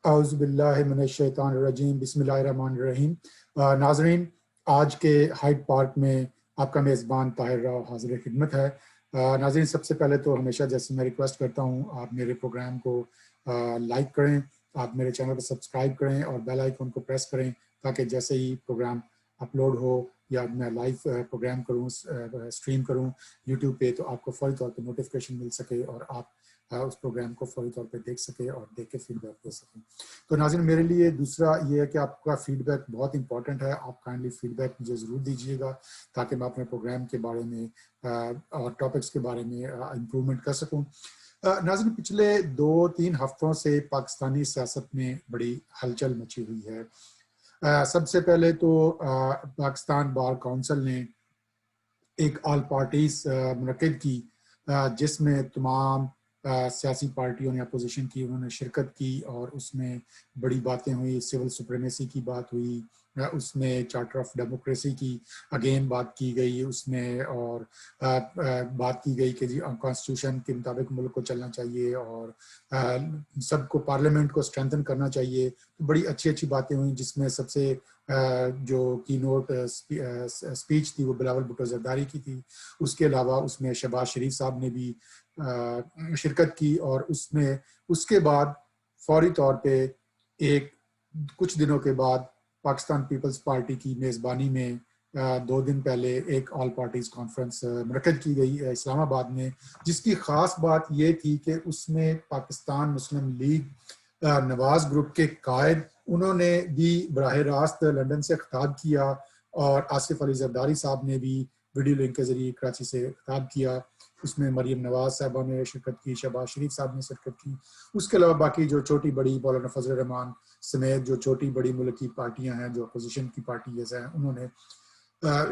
اعوذ باللہ من الشیطان الرجیم بسم اللہ الرحمن الرحیم۔ ناظرین، آج کے ہائیڈ پارک میں آپ کا میزبان طاہر راؤ حاضر خدمت ہے۔ ناظرین، سب سے پہلے تو ہمیشہ جیسے میں ریکویسٹ کرتا ہوں، آپ میرے پروگرام کو لائک کریں، آپ میرے چینل کو سبسکرائب کریں اور بیل آئیکن کو پریس کریں تاکہ جیسے ہی پروگرام اپلوڈ ہو یا میں لائیو پروگرام کروں، اسٹریم کروں یوٹیوب پہ، تو آپ کو فوری طور پہ نوٹیفیکیشن مل سکے اور آپ اس پروگرام کو فوری طور پہ دیکھ سکے اور دیکھ کے فیڈ بیک دے سکیں۔ تو ناظرین، میرے لیے دوسرا یہ ہے کہ آپ کا فیڈ بیک بہت امپورٹنٹ ہے۔ آپ کائنڈلی فیڈ بیک مجھے ضرور دیجیے گا تاکہ میں اپنے پروگرام کے بارے میں اور ٹاپکس کے بارے میں امپرومنٹ کر سکوں۔ ناظرین، پچھلے 2-3 ہفتوں سے پاکستانی سیاست میں بڑی ہلچل مچی ہوئی ہے۔ سب سے پہلے تو پاکستان بار کونسل نے ایک آل پارٹیز منعقد کی، جس میں تمام سیاسی پارٹیوں نے اپوزیشن کی، انہوں نے شرکت کی اور اس میں بڑی باتیں ہوئی۔ سول سپریمیسی کی بات ہوئی، اس میں چارٹر آف ڈیموکریسی کی اگین بات کی گئی اس میں، اور بات کی گئی کہ جی کانسٹیٹیوشن کے مطابق ملک کو چلنا چاہیے اور سب کو پارلیمنٹ کو اسٹرینتھن کرنا چاہیے۔ تو بڑی اچھی اچھی باتیں ہوئیں، جس میں سب سے جو کی نوٹ اسپیچ تھی وہ بلاول بھٹو زرداری کی تھی۔ اس کے علاوہ اس میں شہباز شریف صاحب نے بھی شرکت کی، اور اس کے بعد فوری طور پہ کچھ دنوں کے بعد پاکستان پیپلز پارٹی کی میزبانی میں 2 دن پہلے ایک آل پارٹیز کانفرنس منعقد کی گئی اسلام آباد میں، جس کی خاص بات یہ تھی کہ اس میں پاکستان مسلم لیگ نواز گروپ کے قائد، انہوں نے بھی براہ راست لندن سے خطاب کیا، اور آصف علی زرداری صاحب نے بھی ویڈیو لنک کے ذریعے کراچی سے خطاب کیا۔ اس میں مریم نواز صاحبہ نے شرکت کی، شہباز شریف صاحب نے شرکت کی۔ اس کے علاوہ باقی جو چھوٹی بڑی مولانا فضل الرحمان سمیت جو چھوٹی بڑی ملک کی پارٹیاں ہیں، جو اپوزیشن کی پارٹیز ہیں، انہوں نے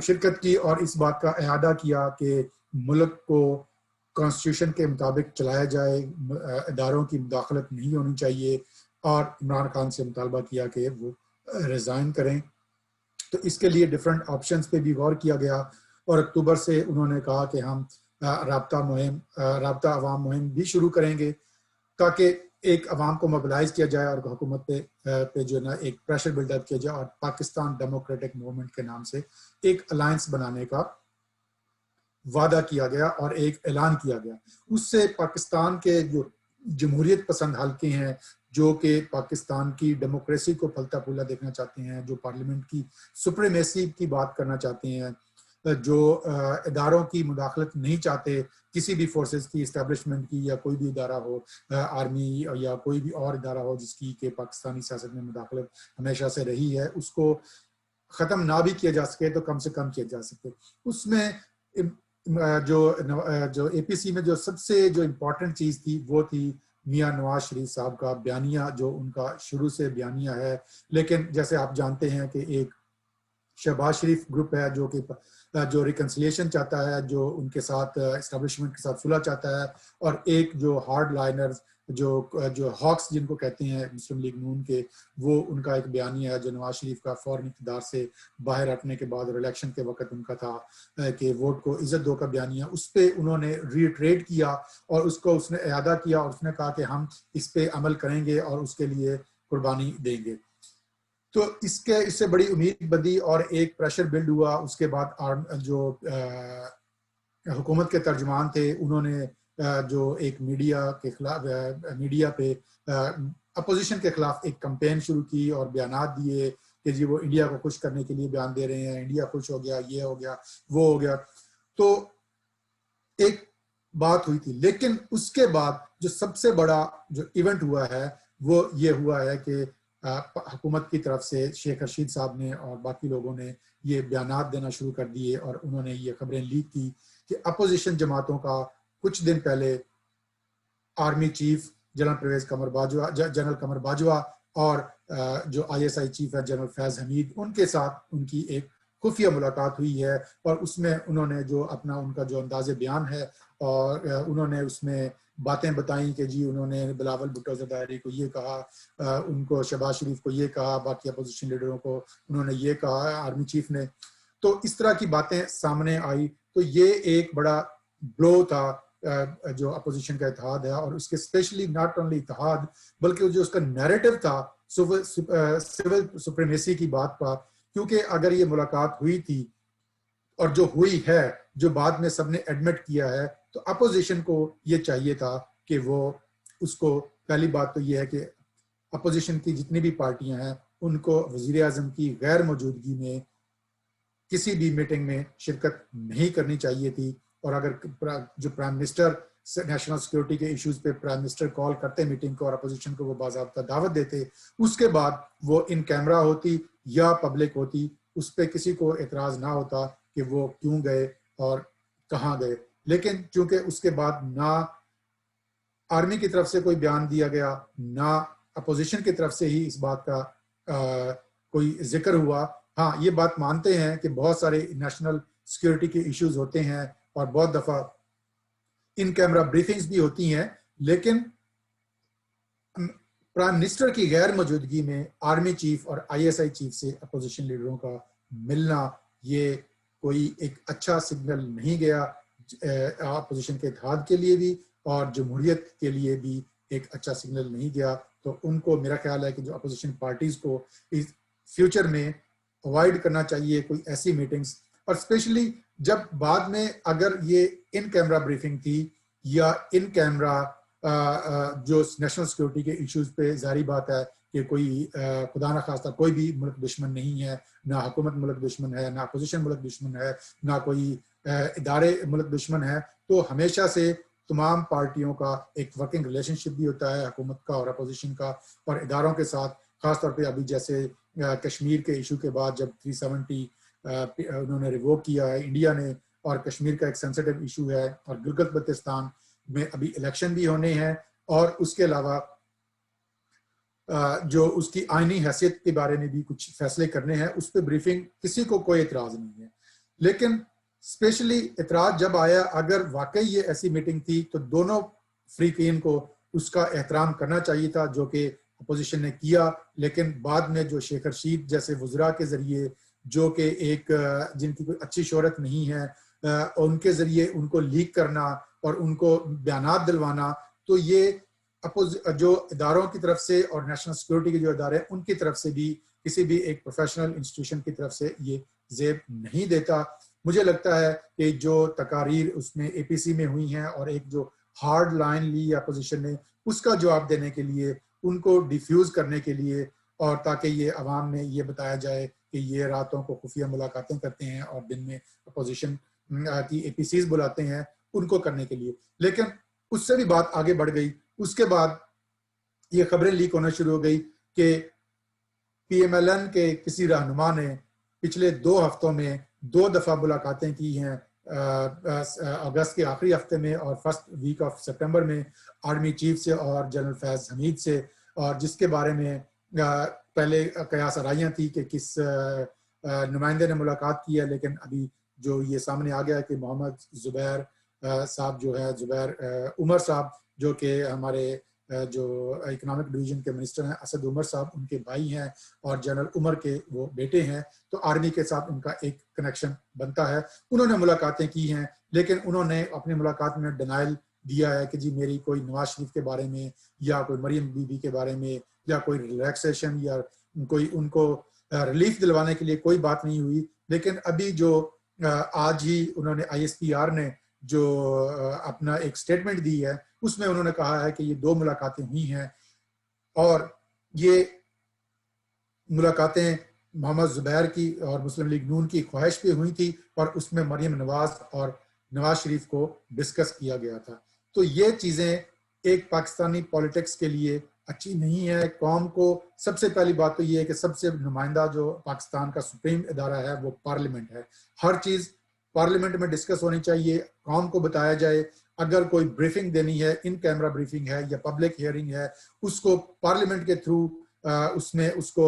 شرکت کی اور اس بات کا اعادہ کیا کہ ملک کو کانسٹیٹیوشن کے مطابق چلایا جائے، اداروں کی مداخلت نہیں ہونی چاہیے، اور عمران خان سے مطالبہ کیا کہ وہ ریزائن کریں۔ تو اس کے لیے ڈفرینٹ آپشنز پہ بھی غور کیا گیا، اور اکتوبر سے انہوں نے کہا کہ ہم رابطہ عوام مہم بھی شروع کریں گے تاکہ ایک عوام کو موبلائز کیا جائے اور حکومت پہ جو ہے نا ایک پریشر بلڈ اپ کیا جائے، اور پاکستان ڈیموکریٹک موومنٹ کے نام سے ایک الائنس بنانے کا وعدہ کیا گیا اور ایک اعلان کیا گیا۔ اس سے پاکستان کے جو جمہوریت پسند حلقے ہیں، جو کہ پاکستان کی ڈیموکریسی کو پھلتا پھولا دیکھنا چاہتے ہیں، جو پارلیمنٹ کی سپریمیسی کی بات کرنا چاہتے ہیں، جو اداروں کی مداخلت نہیں چاہتے، کسی بھی فورسز کی، اسٹیبلشمنٹ کی یا کوئی بھی ادارہ ہو، آرمی یا کوئی بھی اور ادارہ ہو جس کی کہ پاکستانی سیاست میں مداخلت ہمیشہ سے رہی ہے، اس کو ختم نہ بھی کیا جا سکے تو کم سے کم کیا جا سکے۔ اس میں جو اے پی سی میں جو سب سے جو امپورٹنٹ چیز تھی وہ تھی میاں نواز شریف صاحب کا بیانیہ، جو ان کا شروع سے بیانیہ ہے، لیکن جیسے آپ جانتے ہیں کہ ایک شہباز شریف گروپ ہے جو ریکنسلیشن چاہتا ہے، جو ان کے ساتھ اسٹیبلشمنٹ کے ساتھ صلح چاہتا ہے، اور ایک جو ہارڈ لائنرز جو ہاکس جن کو کہتے ہیں مسلم لیگ نون کے، وہ ان کا ایک بیانیہ ہے جو نواز شریف کا فوراً اقتدار سے باہر ہٹنے کے بعد اور الیکشن کے وقت ان کا تھا کہ ووٹ کو عزت دو کا بیانیہ، اس پہ انہوں نے ریٹریٹ کیا اور اس نے اعادہ کیا، اور اس نے کہا کہ ہم اس پہ عمل کریں گے اور اس کے لیے قربانی دیں گے۔ تو اس سے بڑی امید بندی اور ایک پریشر بلڈ ہوا۔ اس کے بعد جو حکومت کے ترجمان تھے، انہوں نے جو ایک میڈیا پہ اپوزیشن کے خلاف ایک کمپین شروع کی اور بیانات دیے کہ جی وہ انڈیا کو خوش کرنے کے لیے بیان دے رہے ہیں، انڈیا خوش ہو گیا، یہ ہو گیا، وہ ہو گیا۔ تو ایک بات ہوئی تھی، لیکن اس کے بعد جو سب سے بڑا جو ایونٹ ہوا ہے وہ یہ ہوا ہے کہ حکومت کی طرف سے شیخ رشید صاحب نے اور باقی لوگوں نے یہ بیانات دینا شروع کر دیے، اور انہوں نے یہ خبریں لیک کی کہ اپوزیشن جماعتوں کا کچھ دن پہلے army chief general Qamar Bajwa اور جو آئی ایس آئی چیف ہے جنرل فیض حمید، ان کے ساتھ ان کی ایک خفیہ ملاقات ہوئی ہے، اور اس میں انہوں نے جو ان کا جو انداز بیان ہے، اور انہوں نے اس میں باتیں بتائیں کہ جی انہوں نے بلاول بھٹو زرداری کو یہ کہا، ان کو شہباز شریف کو یہ کہا، باقی اپوزیشن لیڈروں کو انہوں نے یہ کہا، آرمی چیف نے۔ تو اس طرح کی باتیں سامنے آئی، تو یہ ایک بڑا بلو تھا جو اپوزیشن کا اتحاد ہے اور اس کے اسپیشلی ناٹ اونلی اتحاد بلکہ جو اس کا نیریٹو تھا سول سپریمیسی کی بات پر، کیونکہ اگر یہ ملاقات ہوئی تھی اور جو ہوئی ہے، جو بعد میں سب نے ایڈمٹ کیا ہے، تو اپوزیشن کو یہ چاہیے تھا کہ وہ اس کو، پہلی بات تو یہ ہے کہ اپوزیشن کی جتنی بھی پارٹیاں ہیں ان کو وزیر اعظم کی غیر موجودگی میں کسی بھی میٹنگ میں شرکت نہیں کرنی چاہیے تھی، اور اگر جو پرائم منسٹر نیشنل سیکورٹی کے ایشوز پہ پرائم منسٹر کال کرتے میٹنگ کو اور اپوزیشن کو وہ باضابطہ دعوت دیتے، اس کے بعد وہ ان کیمرہ ہوتی یا پبلک ہوتی، اس پہ کسی کو اعتراض نہ ہوتا کہ وہ کیوں گئے اور کہاں گئے۔ لیکن چونکہ اس کے بعد نہ آرمی کی طرف سے کوئی بیان دیا گیا، نہ اپوزیشن کی طرف سے ہی اس بات کا کوئی ذکر ہوا۔ ہاں یہ بات مانتے ہیں کہ بہت سارے نیشنل سیکورٹی کے ایشوز ہوتے ہیں اور بہت دفعہ ان کیمرہ بریفنگز بھی ہوتی ہیں، لیکن پرائم منسٹر کی غیر موجودگی میں آرمی چیف اور آئی ایس آئی چیف سے اپوزیشن لیڈروں کا ملنا یہ کوئی ایک اچھا سگنل نہیں گیا اپوزیشن کے اتحاد کے لیے بھی، اور جمہوریت کے لیے بھی ایک اچھا سگنل نہیں گیا۔ تو ان کو میرا خیال ہے کہ جو اپوزیشن پارٹیز کو اس فیوچر میں اوائڈ کرنا چاہیے کوئی ایسی میٹنگز، اور اسپیشلی جب بعد میں اگر یہ ان کیمرہ بریفنگ تھی یا ان کیمرہ جو نیشنل سیکورٹی کے ایشوز پہ، ظاہری بات ہے کہ کوئی خدا نخواستہ کوئی بھی ملک دشمن نہیں ہے، نہ حکومت ملک دشمن ہے، نہ اپوزیشن ملک دشمن ہے، نہ کوئی ادارے ملک دشمن ہے، تو ہمیشہ سے تمام پارٹیوں کا ایک ورکنگ ریلیشن شپ بھی ہوتا ہے، حکومت کا اور اپوزیشن کا اور اداروں کے ساتھ، خاص طور پہ ابھی جیسے کشمیر کے ایشو کے بعد جب 370 انہوں نے ریووک کیا ہے انڈیا نے، اور کشمیر کا ایک سینسٹیو ایشو ہے، اور گلگت بلتستان میں ابھی الیکشن بھی ہونے ہیں، اور اس کے علاوہ جو اس کی آئینی حیثیت کے بارے میں بھی کچھ فیصلے کرنے ہیں، اس پہ بریفنگ کسی کو کوئی اعتراض نہیں ہے۔ لیکن اسپیشلی اعتراض جب آیا، اگر واقعی یہ ایسی میٹنگ تھی تو دونوں فریقین کو اس کا احترام کرنا چاہیے تھا، جو کہ اپوزیشن نے کیا۔ لیکن بعد میں جو شیخ رشید جیسے وزراء کے ذریعے، جو کہ ایک جن کی کوئی اچھی شہرت نہیں ہے، ان کے ذریعے ان کو لیک کرنا اور ان کو بیانات دلوانا، تو یہ جو اداروں کی طرف سے اور نیشنل سیکورٹی کے جو ادارے ہیں ان کی طرف سے بھی، کسی بھی ایک پروفیشنل انسٹیٹیوشن کی طرف سے یہ زیب نہیں دیتا۔ مجھے لگتا ہے کہ جو تقاریر اس میں اے پی سی میں ہوئی ہیں اور ایک جو ہارڈ لائن لی اپوزیشن نے، اس کا جواب دینے کے لیے، ان کو ڈیفیوز کرنے کے لیے، اور تاکہ یہ عوام میں یہ بتایا جائے کہ یہ راتوں کو خفیہ ملاقاتیں کرتے ہیں اور دن میں اپوزیشن کی اے پی سیز بلاتے ہیں، ان کو کرنے کے لیے۔ لیکن اس سے بھی بات آگے بڑھ گئی۔ اس کے بعد یہ خبریں لیک ہونا شروع ہو گئی کہ پی ایم ایل این کے کسی رہنما نے پچھلے 2 ہفتوں میں 2 دفعہ ملاقاتیں کی ہیں، اگست کے آخری ہفتے میں اور فرسٹ ویک آف سپٹمبر میں، آرمی چیف سے اور جنرل فیض حمید سے، اور جس کے بارے میں پہلے قیاس آرائیاں تھی کہ کس نمائندے نے ملاقات کی ہے، لیکن ابھی جو یہ سامنے آ گیا ہے کہ محمد زبیر صاحب جو ہے، زبیر عمر صاحب، جو کہ ہمارے جو اکنامک ڈویژن کے منسٹر ہیں اسد عمر صاحب، ان کے بھائی ہیں اور جنرل عمر کے وہ بیٹے ہیں، تو آرمی کے ساتھ ان کا ایک کنیکشن بنتا ہے۔ انہوں نے ملاقاتیں کی ہیں، لیکن انہوں نے اپنی ملاقات میں ڈینائل دیا ہے کہ جی میری کوئی نواز شریف کے بارے میں یا کوئی مریم بی بی کے بارے میں یا کوئی ریلیکسیشن یا کوئی ان کو ریلیف دلوانے کے لیے کوئی بات نہیں ہوئی۔ لیکن ابھی جو آج ہی انہوں نے آئی ایس پی آر نے جو اپنا ایک سٹیٹمنٹ دی ہے، اس میں انہوں نے کہا ہے کہ یہ 2 ملاقاتیں ہوئی ہیں، اور یہ ملاقاتیں محمد زبیر کی اور مسلم لیگ نون کی خواہش پہ ہوئی تھی، اور اس میں مریم نواز اور نواز شریف کو ڈسکس کیا گیا تھا۔ تو یہ چیزیں ایک پاکستانی پولیٹکس کے لیے اچھی نہیں ہے۔ قوم کو سب سے پہلی بات تو یہ ہے کہ سب سے نمائندہ جو پاکستان کا سپریم ادارہ ہے وہ پارلیمنٹ ہے، ہر چیز پارلیمنٹ میں ڈسکس ہونی چاہیے، قوم کو بتایا جائے۔ اگر کوئی بریفنگ دینی ہے، ان کیمرہ بریفنگ ہے یا پبلک ہیئرنگ ہے، اس کو پارلیمنٹ کے تھرو اس میں اس کو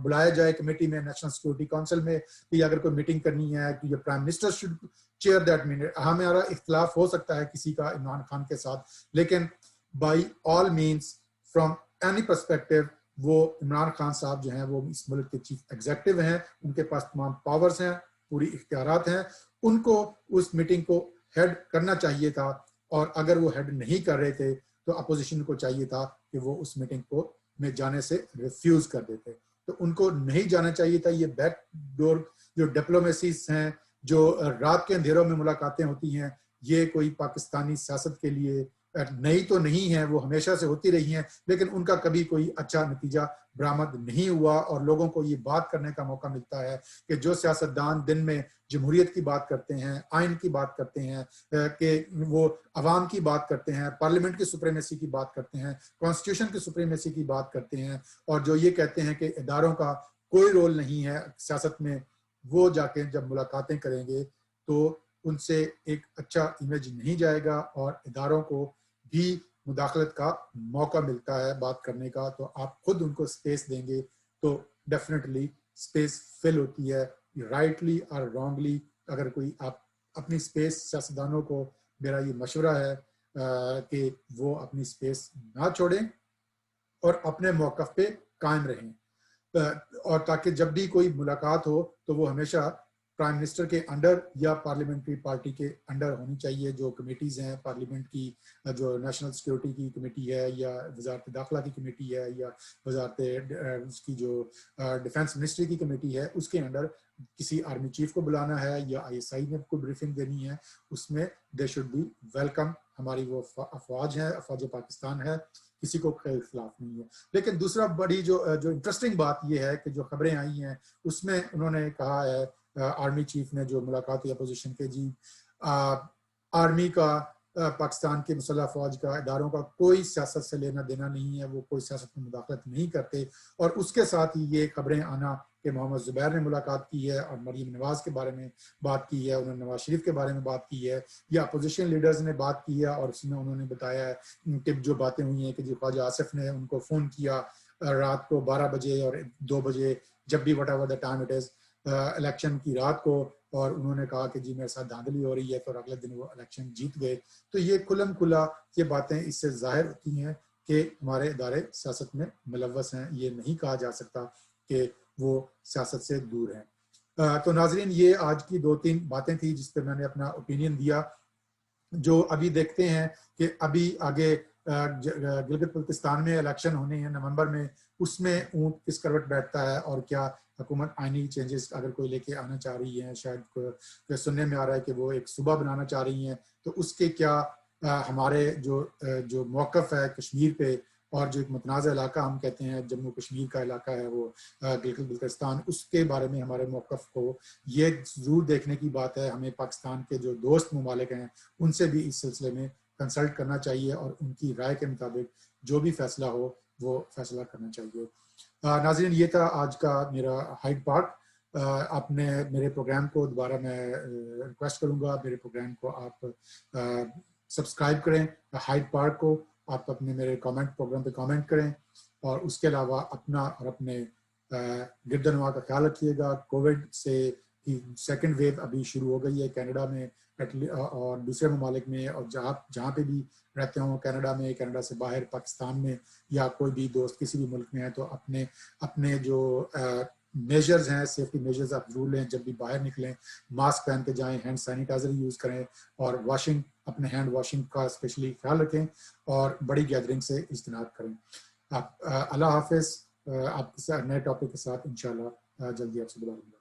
بلایا جائے کمیٹی میں، نیشنل سیکورٹی کونسل میں، کہ اگر کوئی میٹنگ کرنی ہے تو یہ prime minister should chair that meeting. ہمارا اختلاف ہو سکتا ہے کسی کا عمران خان کے ساتھ، لیکن by all means from any perspective وہ عمران خان صاحب جو ہیں وہ اس ملک کے چیف ایگزیکٹو ہیں، ان کے پاس تمام پاورز ہیں، پوری اختیارات ہیں، ان کو اس میٹنگ کو ہیڈ کرنا چاہیے تھا۔ اور اگر وہ ہیڈ نہیں کر رہے تھے تو اپوزیشن کو چاہیے تھا کہ وہ اس میٹنگ کو میں جانے سے ریفیوز کر دیتے. تو ان کو نہیں جانا چاہیے تھا. یہ بیک ڈور جو ڈپلومیسیز ہیں, جو رات کے اندھیروں میں ملاقاتیں ہوتی ہیں, یہ کوئی پاکستانی سیاست کے لیے نئی تو نہیں ہے, وہ ہمیشہ سے ہوتی رہی ہیں, لیکن ان کا کبھی کوئی اچھا نتیجہ برآمد نہیں ہوا. اور لوگوں کو یہ بات کرنے کا موقع ملتا ہے کہ جو سیاستدان دن میں جمہوریت کی بات کرتے ہیں, آئین کی بات کرتے ہیں, کہ وہ عوام کی بات کرتے ہیں, پارلیمنٹ کی سپریمیسی کی بات کرتے ہیں, کانسٹیٹیوشن کی سپریمیسی کی بات کرتے ہیں, اور جو یہ کہتے ہیں کہ اداروں کا کوئی رول نہیں ہے سیاست میں, وہ جا کے جب ملاقاتیں کریں گے تو ان سے ایک اچھا امیج نہیں جائے گا, اور اداروں کو بھی مداخلت کا موقع ملتا ہے بات کرنے کا. تو آپ خود ان کو سپیس دیں گے تو ڈیفینیٹلی سپیس فل ہوتی ہے. رائٹلی اور رانگلی اگر کوئی آپ اپنی سپیس, سیاستدانوں کو میرا یہ مشورہ ہے کہ وہ اپنی سپیس نہ چھوڑیں اور اپنے موقف پہ قائم رہیں, اور تاکہ جب بھی کوئی ملاقات ہو تو وہ ہمیشہ پرائم منسٹر کے انڈر یا پارلیمنٹری پارٹی کے انڈر ہونی چاہیے. جو کمیٹیز ہیں پارلیمنٹ کی, جو نیشنل سیکیورٹی کی کمیٹی ہے, یا وزارت داخلہ کی کمیٹی ہے, یا وزارت اس کی جو ڈیفنس منسٹری کی کمیٹی ہے, اس کے انڈر کسی آرمی چیف کو بلانا ہے یا ISI نے کو بریفنگ دینی ہے, اس میں دے شوڈ بی ویلکم. ہماری وہ افواج ہے, افواج پاکستان ہے, کسی کو خلاف نہیں ہے. لیکن دوسرا بڑی جو انٹرسٹنگ بات یہ ہے کہ جو خبریں آئی ہیں اس میں انہوں نے کہا ہے, آرمی چیف نے جو ملاقات ہوئی اپوزیشن کے, جی آرمی کا, پاکستان کے مسلح فوج کا, اداروں کا کوئی سیاست سے لینا دینا نہیں ہے, وہ کوئی سیاست میں مداخلت نہیں کرتے. اور اس کے ساتھ ہی یہ خبریں آنا کہ محمد زبیر نے ملاقات کی ہے اور مریم نواز کے بارے میں بات کی ہے, انہوں نے نواز شریف کے بارے میں بات کی ہے, یا اپوزیشن لیڈرز نے بات کی ہے, اور اس میں انہوں نے بتایا ہے کہ جو باتیں ہوئی ہیں کہ جی خواجہ آصف نے ان کو فون کیا رات کو 12 بجے اور 2 بجے, جب بھی whatever the time it is, election کی رات کو, اور انہوں نے کہا کہ جی میرے ساتھ دھاندلی ہو رہی ہے, تو اگلے دن وہ الیکشن جیت گئے. تو یہ کھلم کھلا یہ باتیں اس سے ظاہر ہوتی ہیں کہ ہمارے ادارے سیاست میں ملوث ہیں. یہ نہیں کہا جا سکتا کہ وہ سیاست سے دور ہیں. تو ناظرین, یہ آج کی 2-3 باتیں تھیں جس پہ میں نے اپنا اوپینین دیا. جو ابھی دیکھتے ہیں کہ ابھی آگے گلگت بلتستان میں الیکشن ہونے ہیں نومبر میں, اس میں اونٹ کس کروٹ بیٹھتا ہے, اور کیا حکومت آئینی چینجز اگر کوئی لے کے آنا چاہ رہی ہے, شاید سننے میں آ رہا ہے کہ وہ ایک صوبہ بنانا چاہ رہی ہیں, تو اس کے کیا ہمارے جو موقف ہے کشمیر پہ, اور جو ایک متنازع علاقہ ہم کہتے ہیں جموں کشمیر کا علاقہ ہے وہ گلگت بلتستان, اس کے بارے میں ہمارے موقف کو یہ ضرور دیکھنے کی بات ہے. ہمیں پاکستان کے جو دوست ممالک ہیں ان سے بھی اس سلسلے میں کنسلٹ کرنا چاہیے, اور ان کی رائے کے مطابق جو بھی فیصلہ ہو وہ فیصلہ کرنا چاہیے. ناظرین, یہ تھا آج کا میرا ہائیڈ پارک. آپ نے میرے پروگرام کو دوبارہ میں ریکویسٹ کروں گا, میرے پروگرام کو آپ سبسکرائب کریں ہائیڈ پارک کو, آپ اپنے میرے پروگرام پہ کامنٹ کریں, اور اس کے علاوہ اپنا اور اپنے گردنواں کا خیال رکھیے گا. کووڈ سے سیکنڈ ویو ابھی شروع ہو گئی ہے کینیڈا میں اور دوسرے ممالک میں, اور جہاں پہ بھی رہتے ہوں, کینیڈا میں, کینیڈا سے باہر, پاکستان میں, یا کوئی بھی دوست کسی بھی ملک میں ہے, تو اپنے جو میجرز ہیں, سیفٹی میجرز آپ ضرور لیں. جب بھی باہر نکلیں ماسک پہن کے جائیں, ہینڈ سینیٹائزر یوز کریں, اور اپنے ہینڈ واشنگ کا اسپیشلی خیال رکھیں, اور بڑی گیدرنگ سے اجتناب کریں. اللہ حافظ. آپ کے ساتھ نئے ٹاپک کے ساتھ انشاءاللہ جلدی آپ سے دوبارہ